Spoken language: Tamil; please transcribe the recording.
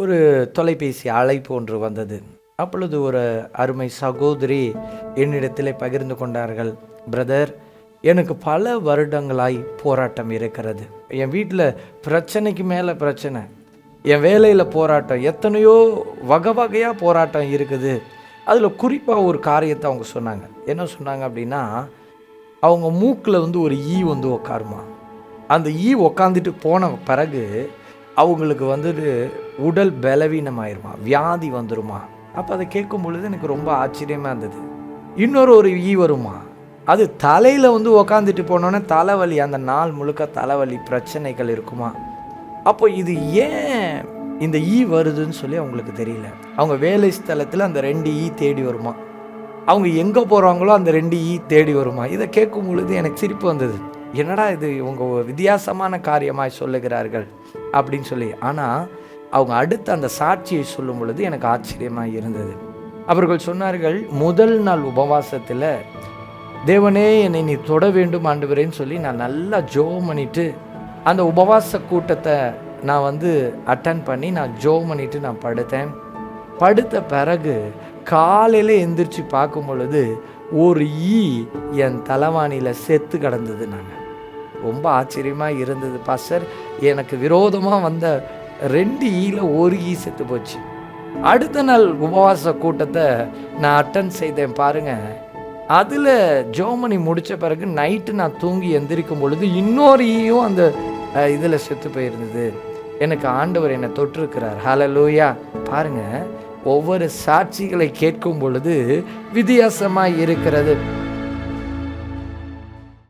ஒரு தொலைபேசி அழைப்பு ஒன்று வந்தது. அப்பொழுது ஒரு அருமை சகோதரி என்னிடத்திலே பகிர்ந்து கொண்டார்கள். பிரதர், எனக்கு பல வருடங்களாய் போராட்டம் இருக்கிறது. என் வீட்டில் பிரச்சனைக்கு மேலே பிரச்சனை, என் வேலையில் போராட்டம், எத்தனையோ வகை வகையாக போராட்டம் இருக்குது. அதில் குறிப்பாக ஒரு காரியத்தை அவங்க சொன்னாங்க. என்ன சொன்னாங்க அப்படின்னா, அவங்க மூக்கில் ஒரு ஈ உட்காருமா. அந்த ஈ உக்காந்துட்டு போன பிறகு அவங்களுக்கு உடல் பலவீனமாயிருமா, வியாதி வந்துருமா. அப்போ அதை கேட்கும் பொழுது எனக்கு ரொம்ப ஆச்சரியமாக இருந்தது. ஒரு ஈ வருமா, அது தலையில் உக்காந்துட்டு போனோன்னே தலைவலி, அந்த நாள் முழுக்க தலைவலி பிரச்சனைகள் இருக்குமா. அப்போ இது ஏன் இந்த ஈ வருதுன்னு சொல்லி அவங்களுக்கு தெரியல. அவங்க வேலை ஸ்தலத்தில் அந்த 2 ஈ தேடி வருமா, அவங்க எங்கே போகிறாங்களோ அந்த 2 ஈ தேடி வருமா. இதை கேட்கும் பொழுது எனக்கு சிரிப்பு வந்தது. என்னடா இது, இவங்க வித்தியாசமான காரியமாய் சொல்லுகிறார்கள் அப்படின்னு சொல்லி. ஆனால் அவங்க அடுத்த அந்த சாட்சியை சொல்லும் பொழுது எனக்கு ஆச்சரியமாக இருந்தது. அவர்கள் சொன்னார்கள், முதல் நாள் உபவாசத்தில் தேவனே என்னை நீ தொட வேண்டும் ஆண்டவரேன்னு சொல்லி நான் நல்லா ஜெபம் பண்ணிட்டு அந்த உபவாச கூட்டத்தை நான் அட்டன் பண்ணி நான் ஜெபம் பண்ணிட்டு நான் படுத்த பிறகு காலையில் எந்திரிச்சு பார்க்கும் பொழுது ஒரு ஈ என் தலைவாணியில் செத்து கிடந்தது. நாங்கள் ரொம்ப ஆச்சரியமாக இருந்தது. பாஸ்டர், எனக்கு விரோதமாக வந்த 2 ஈல ஒரு ஈ செத்து போச்சு. அடுத்த நாள் உபவாச கூட்டத்தை நான் அட்டன் செய்தேன் பாருங்கள். அதில் ஜோமனி முடித்த பிறகு நைட்டு நான் தூங்கி எந்திரிக்கும் பொழுது இன்னொரு ஈயும் அந்த இதில் செத்து போயிருந்தது. எனக்கு ஆண்டவர் என்னை தொட்டிருக்கிறார். ஹல்லேலூயா. பாருங்கள், ஒவ்வொரு சாட்சிகளை கேட்கும் பொழுது வித்தியாசமாக இருக்கிறது.